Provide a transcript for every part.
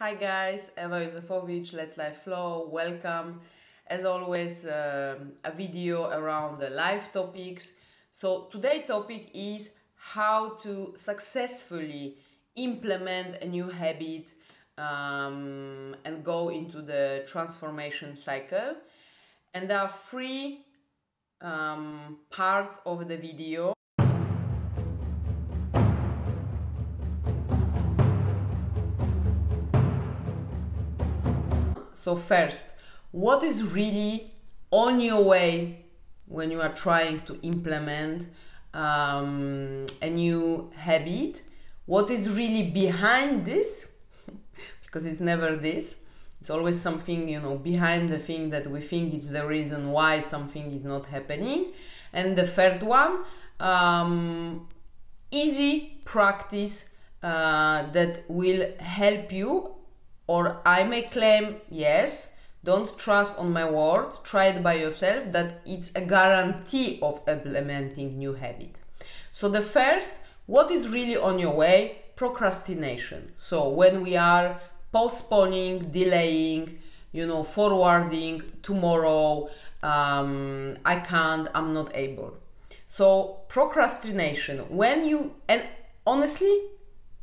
Hi guys, Eva Józefowicz, Let Life Flow, welcome. As always, a video around the life topics. So today's topic is how to successfully implement a new habit and go into the transformation cycle. And there are three parts of the video. So first, what is really on your way when you are trying to implement a new habit? What is really behind this? Because it's never this. It's always something, behind the thing that we think it's the reason why something is not happening. And the third one, easy practice that will help you. Or I may claim, yes, don't trust on my word, try it by yourself, that it's a guarantee of implementing new habit. So the first, what is really on your way? Procrastination. So when we are postponing, delaying, forwarding, tomorrow, I can't, I'm not able. So procrastination, and honestly,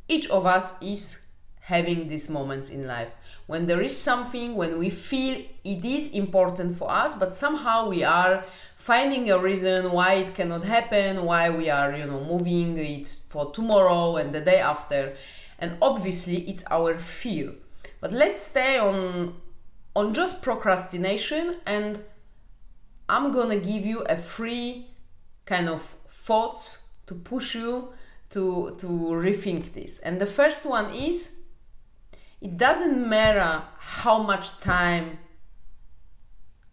each of us is having these moments in life when there is something, when we feel it is important for us, but somehow we are finding a reason why it cannot happen, why we are moving it for tomorrow and the day after, and obviously it's our fear. But let's stay on just procrastination, and I'm gonna give you a free kind of thoughts to push you to rethink this. And the first one is, it doesn't matter how much time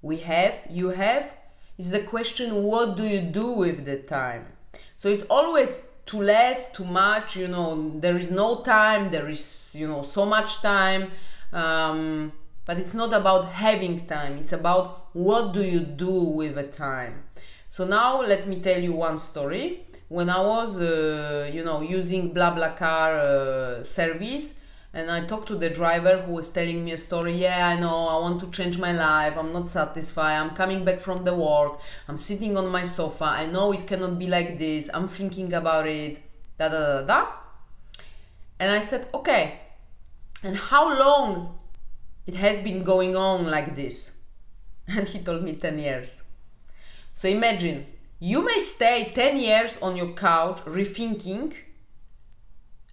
you have, it's the question, what do you do with the time? So it's always too less, too much, there is no time, there is, so much time, but it's not about having time, it's about what do you do with the time. So now let me tell you one story. When I was, using BlaBlaCar service, and I talked to the driver who was telling me a story. Yeah, I know, I want to change my life, I'm not satisfied, I'm coming back from the work, I'm sitting on my sofa, I know it cannot be like this, I'm thinking about it, da da da da. And I said, okay, and how long it has been going on like this? And he told me 10 years. So imagine, you may stay 10 years on your couch rethinking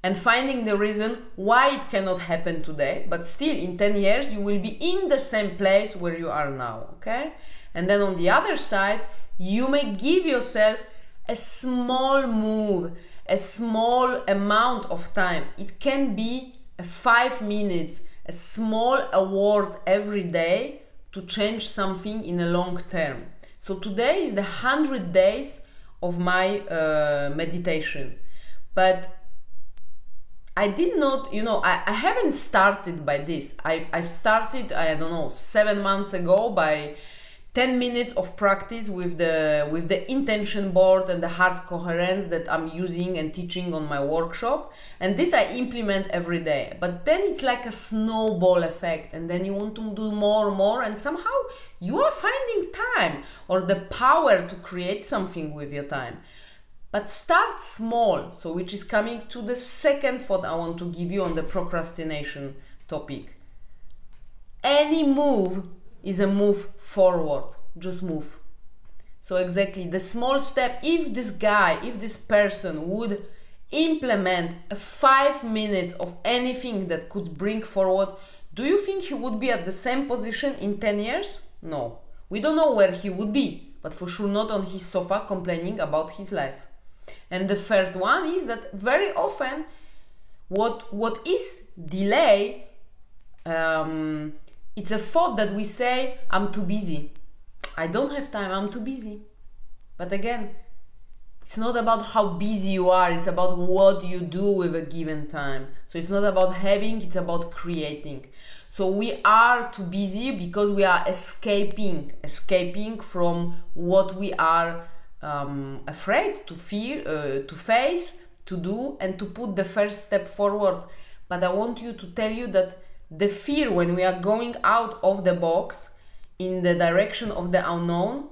and finding the reason why it cannot happen today, but still in 10 years you will be in the same place where you are now, okay? And then on the other side, you may give yourself a small move, a small amount of time. It can be 5 minutes, a small award every day to change something in a long term. So today is the 100 days of my meditation, but I did not, I haven't started by this. I've started, I don't know, 7 months ago by 10 minutes of practice with the intention board and the heart coherence that I'm using and teaching on my workshop. And this I implement every day. But then it's like a snowball effect, and then you want to do more, and somehow you are finding time or the power to create something with your time. But start small, so which is coming to the second thought I want to give you on the procrastination topic. Any move is a move forward, just move. So exactly, the small step, if this person would implement 5 minutes of anything that could bring forward, do you think he would be at the same position in 10 years? No. We don't know where he would be, but for sure not on his sofa complaining about his life. And the third one is that very often what is delay, it's a thought that we say, I'm too busy, I don't have time, I'm too busy. But again, it's not about how busy you are, it's about what you do with a given time. So it's not about having, it's about creating. So we are too busy because we are escaping from what we are afraid to fear, to face, to do, and to put the first step forward. But I want you to tell you that the fear when we are going out of the box in the direction of the unknown,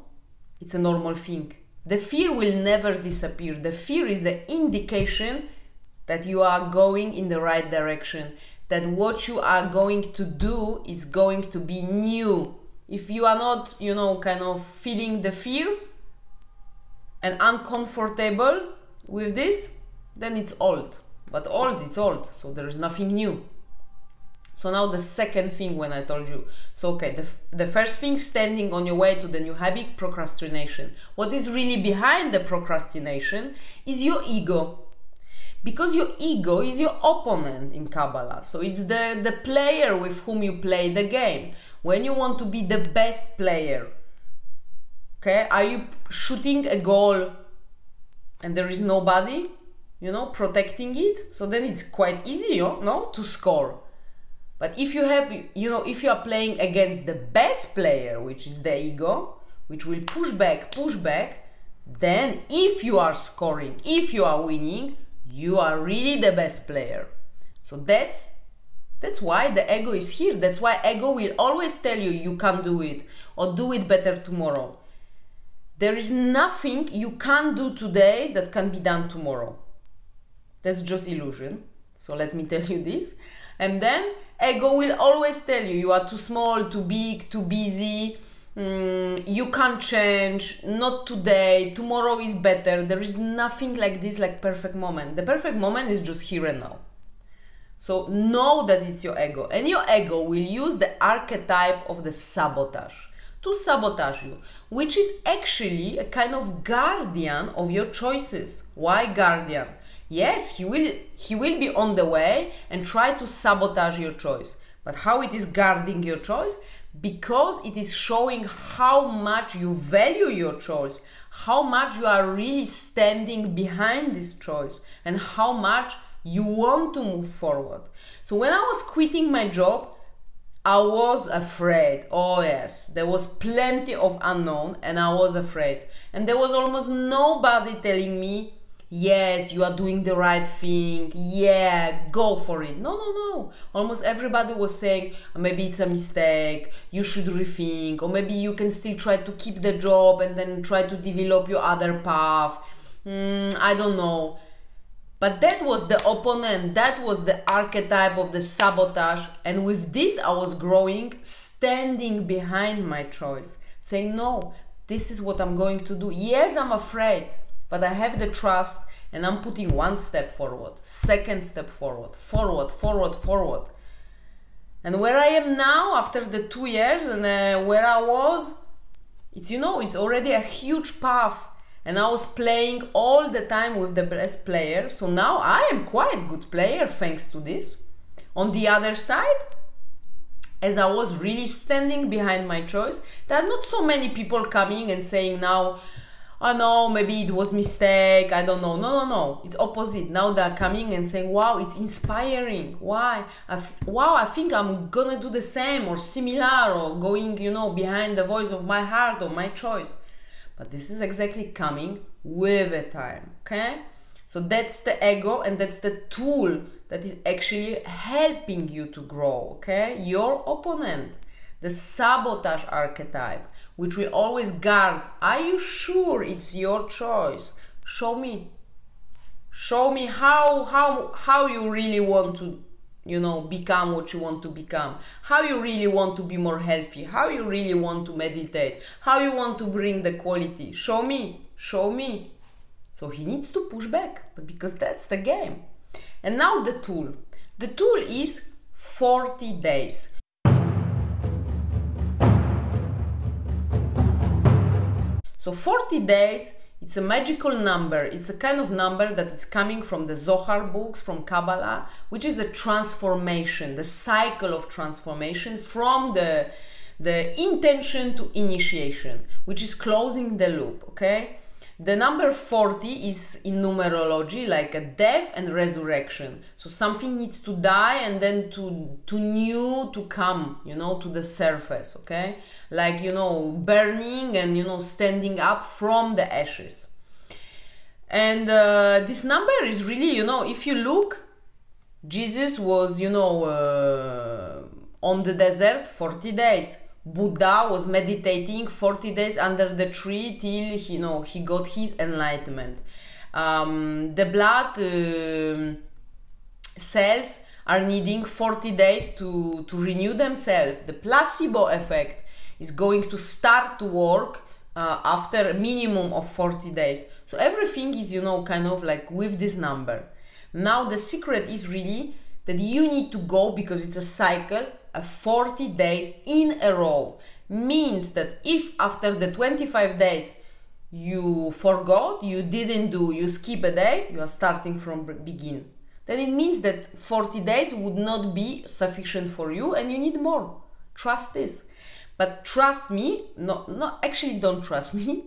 it's a normal thing. The fear will never disappear. The fear is the indication that you are going in the right direction, that what you are going to do is going to be new. If you are not, you know, kind of feeling the fear and uncomfortable with this, then it's old. But old, it's old, so there is nothing new. So now the second thing when I told you, so okay, the first thing, standing on your way to the new habit, procrastination. What is really behind the procrastination is your ego. Because your ego is your opponent in Kabbalah. So it's the player with whom you play the game. When you want to be the best player, okay, are you shooting a goal and there is nobody, you know, protecting it? So then it's quite easy, no, to score. But if you have, you know, if you are playing against the best player, which is the ego, which will push back, then if you are scoring, if you are winning, you are really the best player. So that's why the ego is here. That's why ego will always tell you you can't do it or do it better tomorrow. There is nothing you can't do today that can be done tomorrow. That's just illusion. So let me tell you this. And then ego will always tell you you are too small, too big, too busy, you can't change, not today, tomorrow is better. There is nothing like this, like perfect moment. The perfect moment is just here and now. So know that it's your ego, and your ego will use the archetype of the sabotage to sabotage you, which is actually a kind of guardian of your choices. Why guardian? Yes, he will be on the way and try to sabotage your choice. But how it is guarding your choice? Because it is showing how much you value your choice, how much you are really standing behind this choice, and how much you want to move forward. So when I was quitting my job, I was afraid. Oh yes, there was plenty of unknown and I was afraid. And there was almost nobody telling me, yes, you are doing the right thing, yeah, go for it. No. Almost everybody was saying, maybe it's a mistake, you should rethink, or maybe you can still try to keep the job and then try to develop your other path. I don't know. But that was the opponent, that was the archetype of the sabotage. And with this, I was growing, standing behind my choice, saying, no, this is what I'm going to do. Yes, I'm afraid, but I have the trust and I'm putting one step forward, second step forward. And where I am now after the 2 years and where I was, it's, you know, it's already a huge path. And I was playing all the time with the best player. So now I am quite a good player thanks to this. On the other side, as I was really standing behind my choice, there are not so many people coming and saying now, oh no, maybe it was mistake, I don't know. No. It's opposite. Now they're coming and saying, wow, it's inspiring. Why? Wow, I think I'm gonna do the same or similar, or going, you know, behind the voice of my heart or my choice. But this is exactly coming with a time, okay? So that's the ego, and that's the tool that is actually helping you to grow, okay? Your opponent, the sabotage archetype, which we always guard. Are you sure it's your choice? Show me. Show me how you really want to, you know, become what you want to become. How you really want to be more healthy. How you really want to meditate. How you want to bring the quality. Show me. Show me. So he needs to push back, but because that's the game. And now the tool. The tool is 40 days. So 40 days, it's a magical number. It's a kind of number that is coming from the Zohar books, from Kabbalah, which is the transformation, the cycle of transformation from the intention to initiation, which is closing the loop, okay? The number 40 is in numerology like a death and resurrection. So something needs to die and then to new to come, you know, to the surface, okay? Like, you know, burning and, you know, standing up from the ashes. And this number is really, you know, if you look, Jesus was, on the desert 40 days. Buddha was meditating 40 days under the tree till he got his enlightenment. The blood cells are needing 40 days to renew themselves. The placebo effect is going to start to work after a minimum of 40 days. So everything is, kind of like with this number. Now the secret is really that you need to go, because it's a cycle, 40 days in a row. Means that if after the 25 days you forgot, you didn't do, you skip a day, you are starting from begin. Then it means that 40 days would not be sufficient for you and you need more. Trust this. But trust me, actually don't trust me.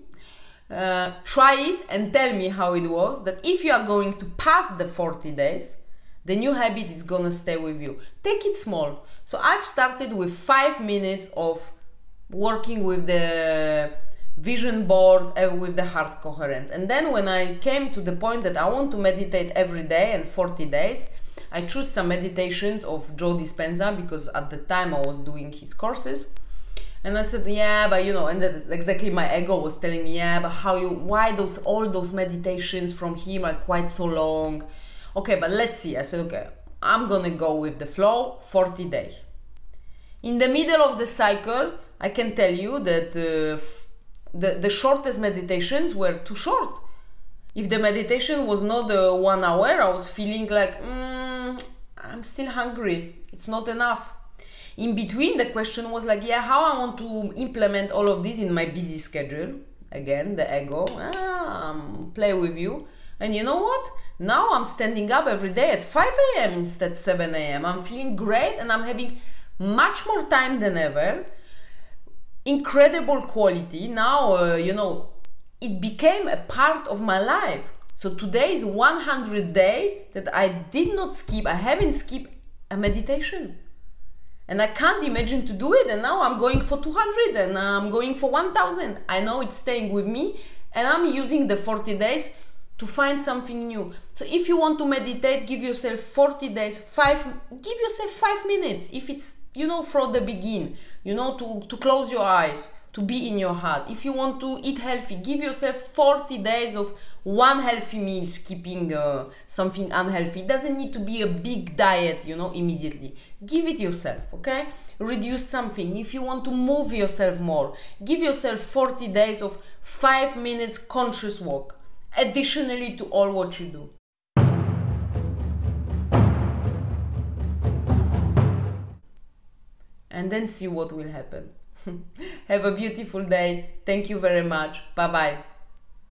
Try it and tell me how it was, that if you are going to pass the 40 days, the new habit is gonna stay with you. Take it small. So I've started with 5 minutes of working with the vision board with the heart coherence. And then when I came to the point that I want to meditate every day and 40 days, I chose some meditations of Joe Dispenza, because at the time I was doing his courses. And I said, yeah, but and that's exactly my ego was telling me, yeah, but why all those meditations from him are quite so long? Okay, but let's see. I said, okay, I'm gonna go with the flow, 40 days. In the middle of the cycle, I can tell you that the shortest meditations were too short. If the meditation was not 1 hour, I was feeling like, I'm still hungry. It's not enough. In between, the question was like, yeah, how I want to implement all of this in my busy schedule. Again, the ego, play with you. And you know what? Now I'm standing up every day at 5 a.m. instead 7 a.m. I'm feeling great and I'm having much more time than ever. Incredible quality. Now, it became a part of my life. So today is 100 day that I did not skip. I haven't skipped a meditation. And I can't imagine to do it, and now I'm going for 200 and I'm going for 1000. I know it's staying with me, and I'm using the 40 days to find something new. So if you want to meditate, give yourself 40 days, give yourself 5 minutes. If it's, from the begin, to close your eyes, to be in your heart. If you want to eat healthy, give yourself 40 days of one healthy meal, skipping something unhealthy. It doesn't need to be a big diet, immediately. Give it yourself, okay? Reduce something. If you want to move yourself more, give yourself 40 days of 5 minutes conscious walk, additionally to all what you do. And then see what will happen. Have a beautiful day. Thank you very much. Bye-bye.